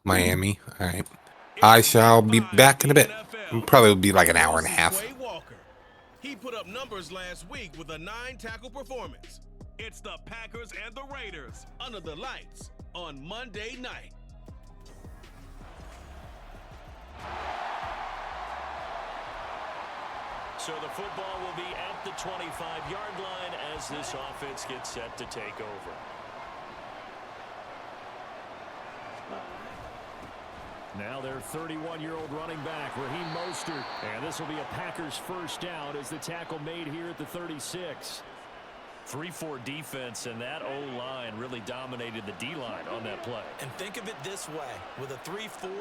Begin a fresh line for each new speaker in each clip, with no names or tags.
Miami. All right. I shall be back in a bit. Probably will be like an hour and a half.
He put up numbers last week with a 9-tackle performance. It's the Packers and the Raiders under the lights on Monday night.
So the football will be at the 25-yard line as this offense gets set to take over. Now their 31-year-old running back, Raheem Mostert. And this will be a Packers first down as the tackle made here at the 36. 3-4 defense, and that O-line really dominated the D-line on that play.
And think of it this way. With a 3-4,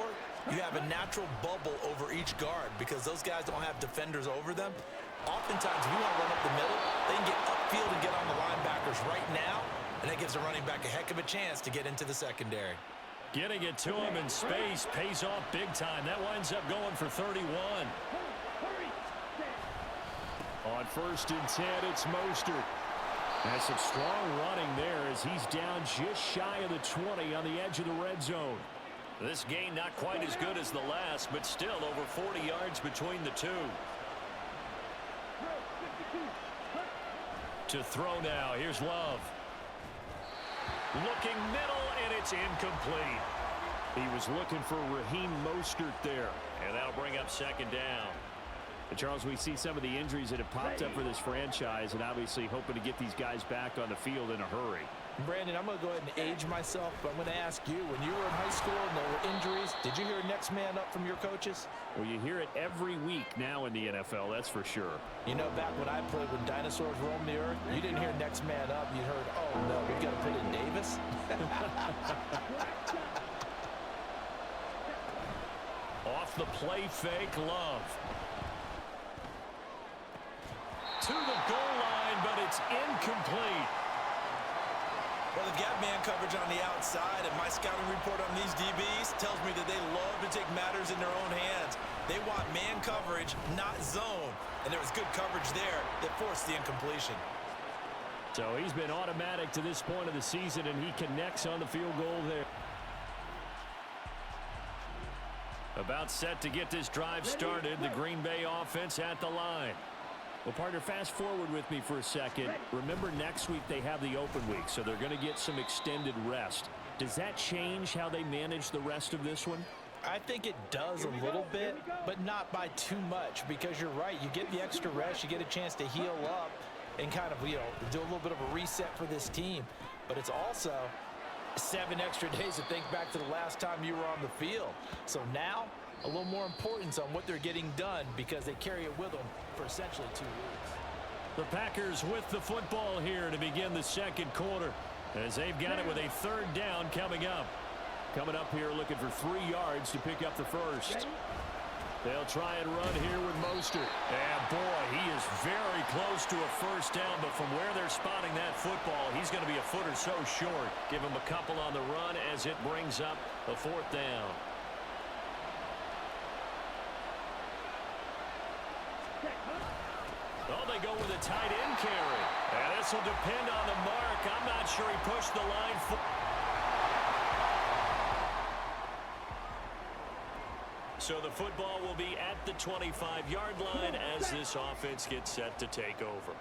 you have a natural bubble over each guard because those guys don't have defenders over them. Oftentimes, if you want to run up the middle, they can get upfield and get on the linebackers right now, and that gives the running back a heck of a chance to get into the secondary.
Getting it to him in space pays off big time. That winds up going for 31. On 1st and 10, it's Mostert. That's some strong running there as he's down just shy of the 20 on the edge of the red zone. This gain not quite as good as the last, but still over 40 yards between the two. To throw now, here's Love. Looking middle, and it's incomplete. He was looking for Raheem Mostert there, and that'll bring up 2nd down.
And Charles, we see some of the injuries that have popped up for this franchise, and obviously hoping to get these guys back on the field in a hurry.
Brandon, I'm going to go ahead and age myself, but I'm going to ask you, when you were in high school and there were injuries, did you hear next man up from your coaches?
Well, you hear it every week now in the NFL, that's for sure.
You know, back when I played when dinosaurs roamed the earth, you didn't hear next man up. You heard, oh, no, we've got to put in Davis.
Off the play fake, Love. To the goal line, but it's incomplete.
Well, they've got man coverage on the outside, and my scouting report on these DBs tells me that they love to take matters in their own hands. They want man coverage, not zone. And there was good coverage there that forced the incompletion.
So he's been automatic to this point of the season, and he connects on the field goal there.
About set to get this drive started. The Green Bay offense at the line.
Well, partner, fast forward with me for a second. Remember, next week they have the open week, so they're going to get some extended rest. Does that change how they manage the rest of this one?
I think it does a little bit, but not by too much, because you're right. You get the extra rest, you get a chance to heal up and kind of, do a little bit of a reset for this team. But it's also 7 extra days to think back to the last time you were on the field. So now, a little more importance on what they're getting done because they carry it with them for essentially 2 weeks.
The Packers with the football here to begin the 2nd quarter as they've got it with a 3rd down coming up.
Coming up here looking for 3 yards to pick up the first.
They'll try and run here with Mostert. And boy, he is very close to a first down, but from where they're spotting that football, he's going to be a foot or so short. Give him a couple on the run as it brings up a 4th down. Oh, they go with a tight end carry. And this will depend on the mark. I'm not sure he pushed the line. So the football will be at the 25-yard line as this offense gets set to take over.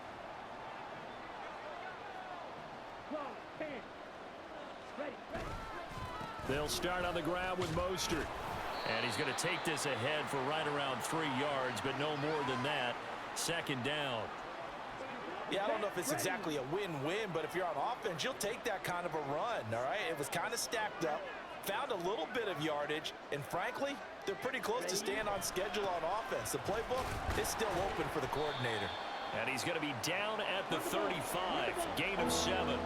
They'll start on the ground with Mostert. And he's going to take this ahead for right around 3 yards, but no more than that. 2nd down.
Yeah, I don't know if it's exactly a win-win, but if you're on offense, you'll take that kind of a run, all right? It was kind of stacked up, found a little bit of yardage, and frankly, they're pretty close to staying on schedule on offense. The playbook is still open for the coordinator.
And he's going to be down at the 35, gain of 7.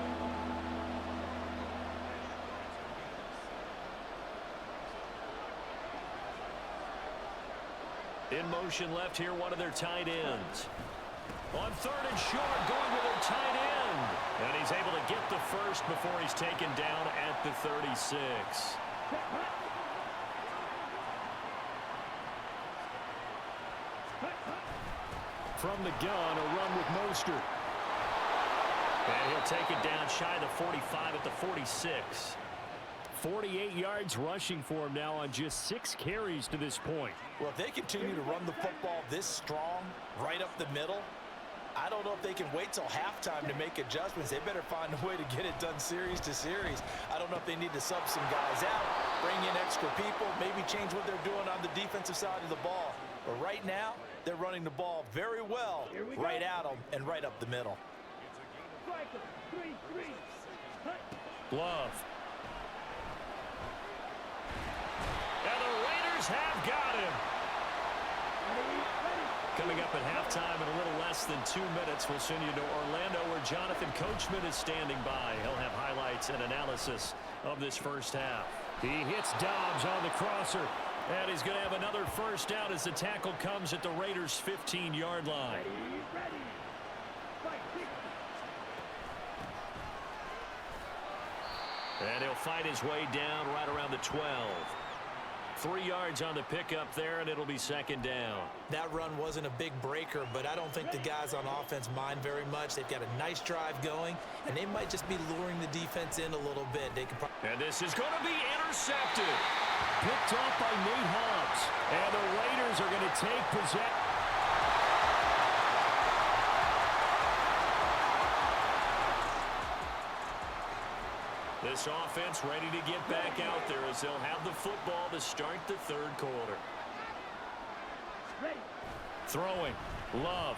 In motion left here, one of their tight ends. On 3rd and short, going with their tight end. And he's able to get the first before he's taken down at the 36. From the gun, a run with Mostert. And he'll take it down shy of the 45 at the 46.
48 yards rushing for him now on just 6 carries to this point.
Well, if they continue to run the football this strong, right up the middle, I don't know if they can wait till halftime to make adjustments. They better find a way to get it done series to series. I don't know if they need to sub some guys out, bring in extra people, maybe change what they're doing on the defensive side of the ball. But right now, they're running the ball very well, right at them and right up the middle.
Love. And the Raiders have got him. Coming up at halftime in a little less than 2 minutes, we'll send you to Orlando where Jonathan Coachman is standing by. He'll have highlights and analysis of this first half. He hits Dobbs on the crosser, and he's going to have another first down as the tackle comes at the Raiders' 15-yard line. And he'll fight his way down right around the 12. 3 yards on the pickup there, and it'll be second down.
That run wasn't a big breaker, but I don't think the guys on offense mind very much. They've got a nice drive going, and they might just be luring the defense in a little bit. They can.
And this is going to be intercepted. Picked off by Nate Hobbs. And the Raiders are going to take possession. This offense ready to get back out there as they'll have the football to start the third quarter. Throwing. Love.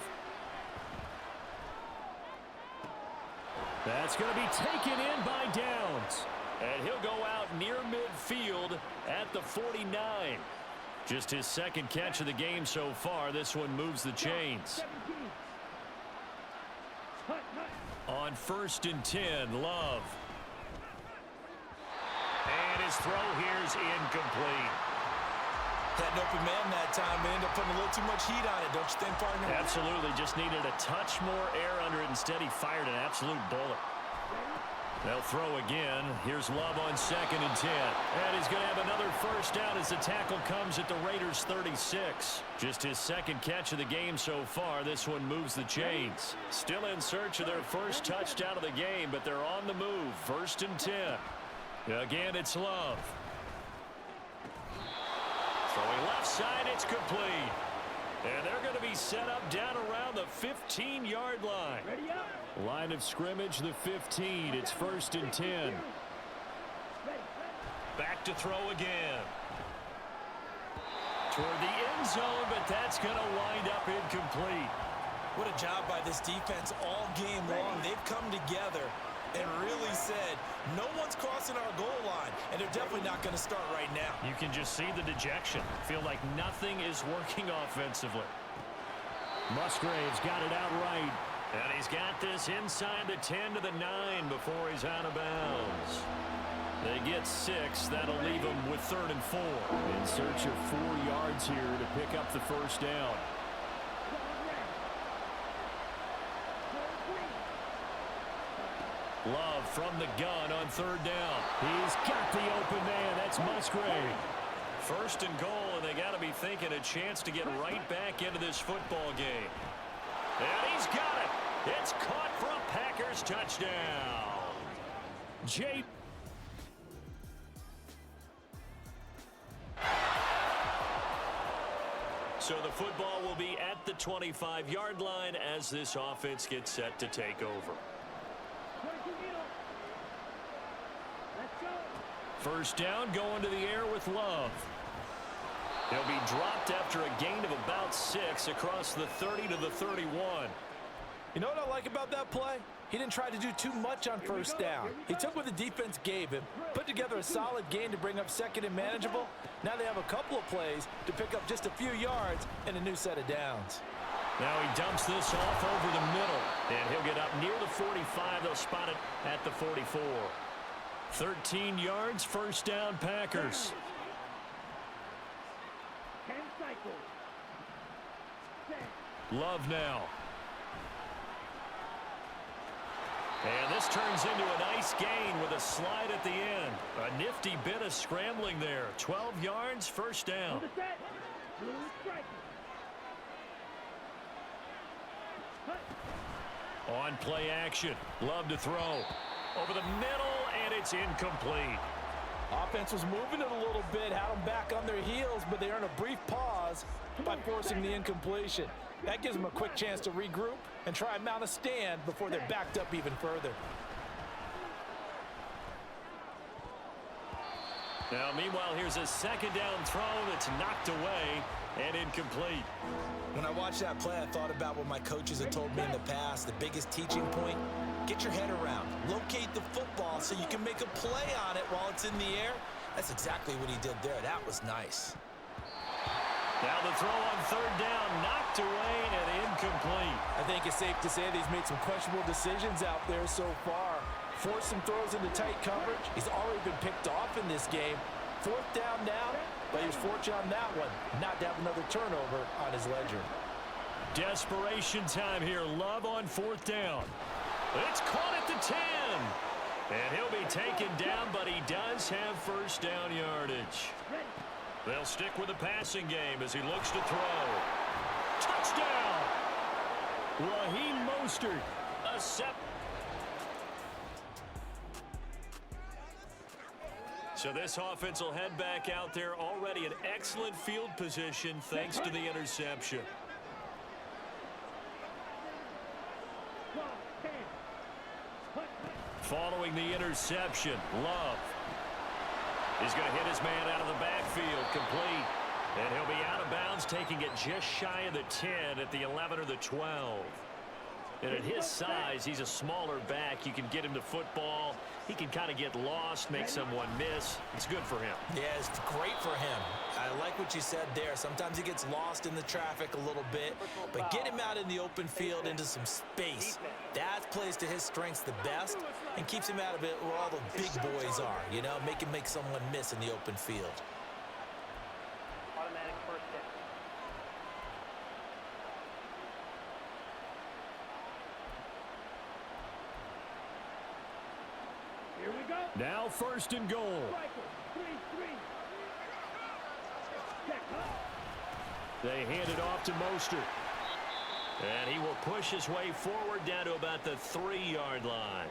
That's going to be taken in by Downs. And he'll go out near midfield at the 49. Just his second catch of the game so far. This one moves the chains. On 1st and 10, Love. And his throw here is incomplete.
Had an open man that time. They ended up putting a little too much heat on it, don't you think, partner?
Absolutely. Just needed a touch more air under it. Instead, he fired an absolute bullet. They'll throw again. Here's Love on 2nd and 10. And he's going to have another first down as the tackle comes at the Raiders' 36. Just his second catch of the game so far. This one moves the chains. Still in search of their first touchdown of the game, but they're on the move. 1st and 10. Again, it's Love. Throwing left side, it's complete. And they're going to be set up down around the 15-yard line. Line of scrimmage, the 15. It's 1st and 10. Back to throw again. Toward the end zone, but that's going to wind up incomplete.
What a job by this defense all game long. They've come together and really said, no one's crossing our goal line, and they're definitely not going to start right now.
You can just see the dejection. Feel like nothing is working offensively. Musgrave's got it out right. And he's got this inside the 10 to the 9 before he's out of bounds. They get 6. That'll leave them with 3rd and 4. In search of 4 yards here to pick up the first down. Love from the gun on 3rd down. He's got the open man. That's Musgrave. 1st and goal, and they got to be thinking a chance to get right back into this football game. And he's got it. It's caught for a Packers touchdown. So the football will be at the 25-yard line as this offense gets set to take over. 1st down, going to the air with Love. He'll be dropped after a gain of about 6 across the 30 to the 31.
You know what I like about that play? He didn't try to do too much on 1st down. He took what the defense gave him, put together a solid gain to bring up 2nd and manageable. Now they have a couple of plays to pick up just a few yards and a new set of downs.
Now he dumps this off over the middle, and he'll get up near the 45. They'll spot it at the 44. 13 yards, 1st down, Packers. Love now. And this turns into a nice gain with a slide at the end. A nifty bit of scrambling there. 12 yards, 1st down. On play action. Love to throw. Over the middle, and it's incomplete.
Offense was moving it a little bit, had them back on their heels, but they earned a brief pause by forcing the incompletion. That gives them a quick chance to regroup and try and mount a stand before they're backed up even further.
Now, meanwhile, here's a second down throw that's knocked away and incomplete.
When I watched that play, I thought about what my coaches had told me in the past. The biggest teaching point, get your head around. Locate the football so you can make a play on it while it's in the air. That's exactly what he did there. That was nice.
Now the throw on third down, knocked away and incomplete.
I think it's safe to say that he's made some questionable decisions out there so far. Forced some throws into tight coverage. He's already been picked off in this game. Fourth down now, but he was fortunate on that one, not to have another turnover on his ledger.
Desperation time here. Love on fourth down. It's caught at the 10. And he'll be taken down, but he does have first down yardage. They'll stick with the passing game as he looks to throw. Touchdown! Raheem Mostert. A So this offense will head back out there, already in excellent field position thanks to the interception. Following the interception, Love. He's going to hit his man out of the backfield, complete. And he'll be out of bounds, taking it just shy of the 10 at the 11 or the 12. And at his size, he's a smaller back. You can get him to football. He can kind of get lost, make someone miss. It's good for him.
Yeah, it's great for him. I like what you said there. Sometimes he gets lost in the traffic a little bit, but get him out in the open field into some space. That plays to his strengths the best and keeps him out of it where all the big boys are, you know, make him make someone miss in the open field.
Automatic first down. Here we go.
Now first and goal.
Stryker, 3-3. Check.
They hand it off to Mostert. And he will push his way forward down to about the 3-yard line.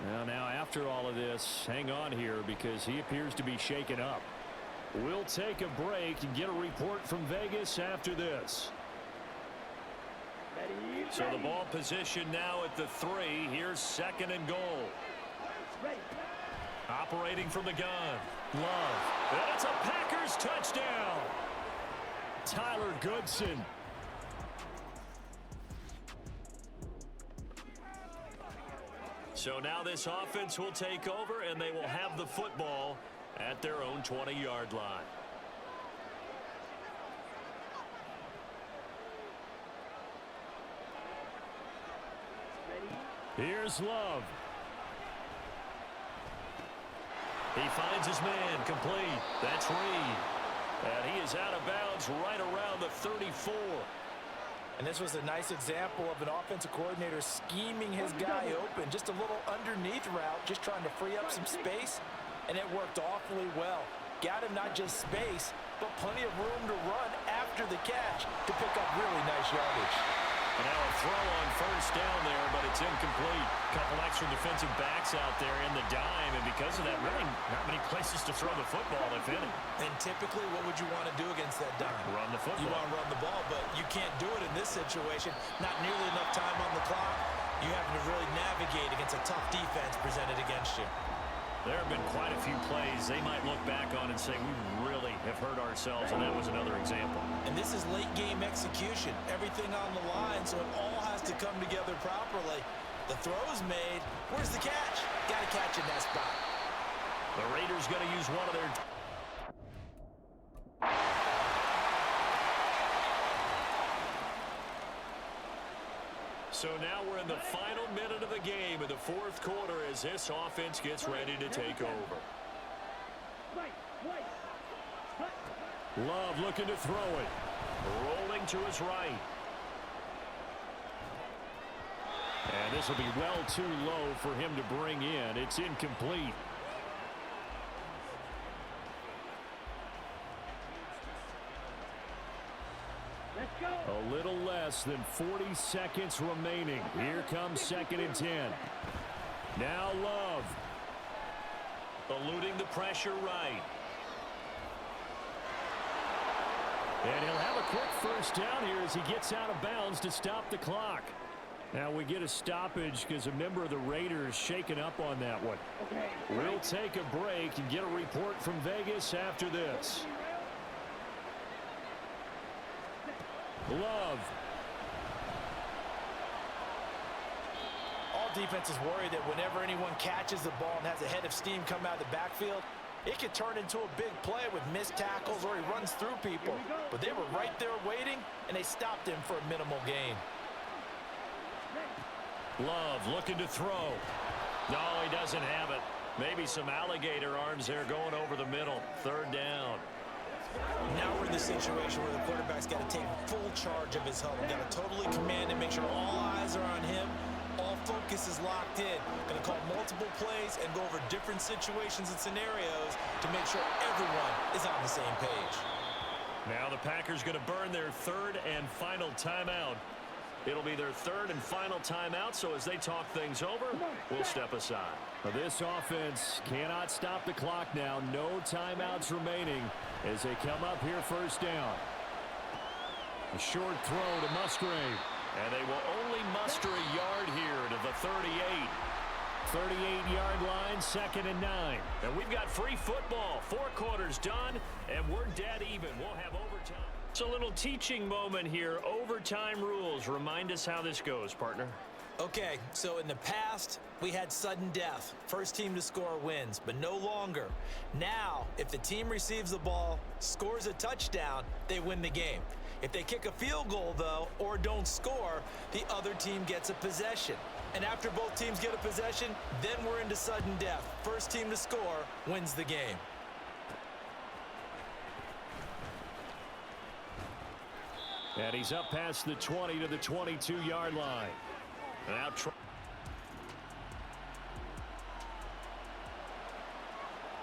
Well, now after all of this, hang on here because he appears to be shaken up. We'll take a break and get a report from Vegas after this.
Ready.
So the ball position now at the 3. Here's second and goal.
Ready.
Operating from the gun. Love. And it's a Packers touchdown. Tyler Goodson. So now this offense will take over, and they will have the football at their own 20-yard line. Here's Love. He finds his man, complete. That's Reed. And he is out of bounds right around the 34.
And this was a nice example of an offensive coordinator scheming his guy open. Just a little underneath route, just trying to free up some space, and it worked awfully well. Got him not just space, but plenty of room to run after the catch to pick up really nice yardage.
And now a throw on first down there, but it's incomplete. Couple extra defensive backs out there in the dime, and because of that, really not many places to throw the football, if any.
And typically, what would you want to do against that dime?
Run the football.
You want to run the ball, but you can't do it in this situation. Not nearly enough time on the clock. You having to really navigate against a tough defense presented against you.
There have been quite a few plays they might look back on and say, we really have hurt ourselves, and that was another example.
And this is late game execution. Everything on the line, so it all has to come together properly. The throw's made. Where's the catch? Got to catch in that spot.
The Raiders going to use one of their... So now we're in the final minute of the game in the fourth quarter as this offense gets ready to take over. Love looking to throw it. Rolling to his right. And this will be well too low for him to bring in. It's incomplete. A little less than 40 seconds remaining. Here comes second and 10. Now Love. eluding the pressure right. And he'll have a quick first down here as he gets out of bounds to stop the clock. Now we get a stoppage because a member of the Raiders shaken up on that one. We'll take a break and get a report from Vegas after this. Love.
All defenses worry that whenever anyone catches the ball and has a head of steam come out of the backfield, it could turn into a big play with missed tackles or he runs through people. But they were right there waiting, and they stopped him for a minimal gain.
Love looking to throw. No, he doesn't have it. Maybe some alligator arms there going over the middle. Third down.
Now we're in the situation where the quarterback's got to take full charge of his huddle. Got to totally command and make sure all eyes are on him. All focus is locked in. Going to call multiple plays and go over different situations and scenarios to make sure everyone is on the same page.
Now the Packers going to burn their third and final timeout. It'll be their third and final timeout, so as they talk things over, we'll step aside.
Well, this offense cannot stop the clock now. No timeouts remaining as they come up here first down. A short throw to Musgrave.
And they will only muster a yard here to the 38.
38-yard line, 2nd and 9.
And we've got free football. 4 quarters done, and we're dead even. We'll have overtime. It's a little teaching moment here. Overtime rules. Remind us how this goes, partner.
Okay, so in the past, we had sudden death. First team to score wins, but no longer. Now, if the team receives the ball, scores a touchdown, they win the game. If they kick a field goal, though, or don't score, the other team gets a possession. And after both teams get a possession, then we're into sudden death. First team to score wins the game.
And he's up past the 20 to the 22-yard line.
Now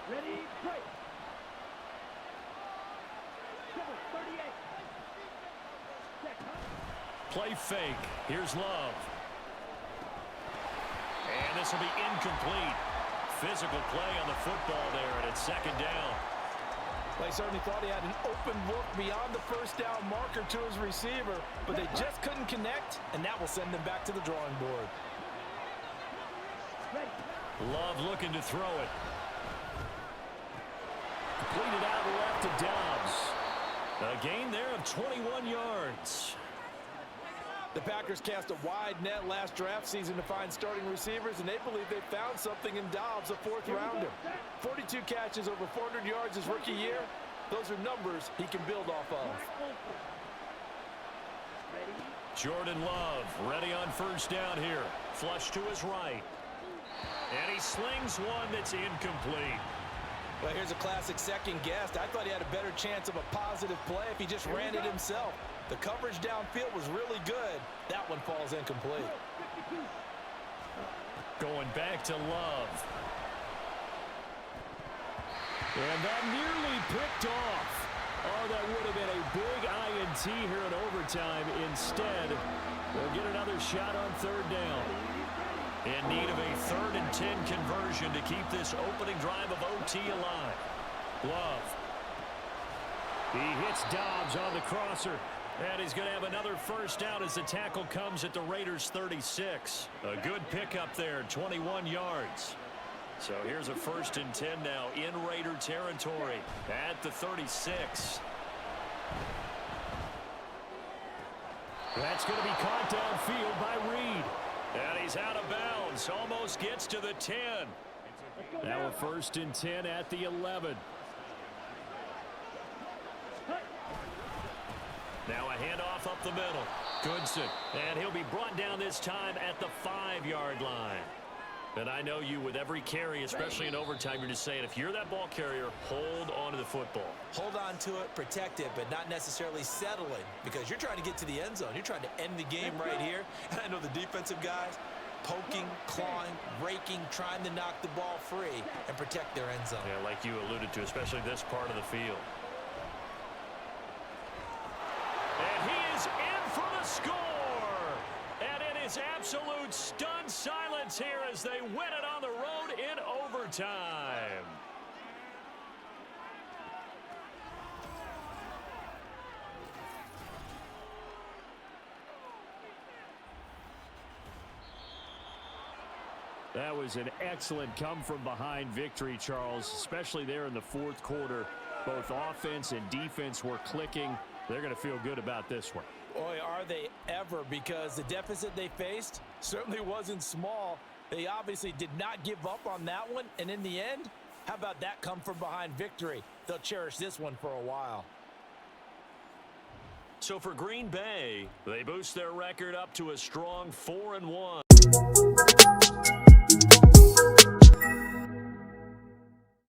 Ready, play. 38.
play fake. Here's Love. And this will be incomplete. Physical play on the football there, and it's 2nd down.
They certainly thought he had an open look beyond the first down marker to his receiver, but they just couldn't connect, and that will send them back to the drawing board.
Love looking to throw it.
Completed out left to Dobbs.
A gain there of 21 yards.
The Packers cast a wide net last draft season to find starting receivers, and they believe they found something in Dobbs, a 4th rounder. 42 catches, over 400 yards his rookie year. Those are numbers he can build off of.
Jordan Love ready on first down here. Flush to his right. And he slings one that's incomplete.
Well, here's a classic second guess. I thought he had a better chance of a positive play if he just ran it himself. The coverage downfield was really good. That one falls incomplete.
Going back to Love.
And that nearly picked off. Oh, that would have been a big INT here in overtime. Instead, they'll get another shot on 3rd down.
In need of a 3rd and 10 conversion to keep this opening drive of OT alive. Love.
He hits Dobbs on the crosser.
And he's going to have another first down as the tackle comes at the Raiders' 36. A good pickup there, 21 yards. So here's a 1st and 10 now in Raider territory at the 36.
That's going to be caught downfield by Reed.
And he's out of bounds, almost gets to the 10.
Now a 1st and 10 at the 11.
Now a handoff up the middle. Goodson. And he'll be brought down this time at the 5-yard line. And I know you, with every carry, especially in overtime, you're just saying, if you're that ball carrier, hold on to the football.
Hold on to it, protect it, but not necessarily settling, because you're trying to get to the end zone. You're trying to end the game right here. And I know the defensive guys poking, clawing, raking, trying to knock the ball free and protect their end zone.
Yeah, like you alluded to, especially this part of the field. And he is in for the score. And it is absolute stunned silence here as they win it on the road in overtime. That was an excellent come-from-behind victory, Charles, especially there in the fourth quarter. Both offense and defense were clicking. They're going to feel good about this one.
Boy, are they ever, because the deficit they faced certainly wasn't small. They obviously did not give up on that one, and in the end, how about that come-from-behind victory? They'll cherish this one for a while.
So for Green Bay, they boost their record up to a strong 4-1.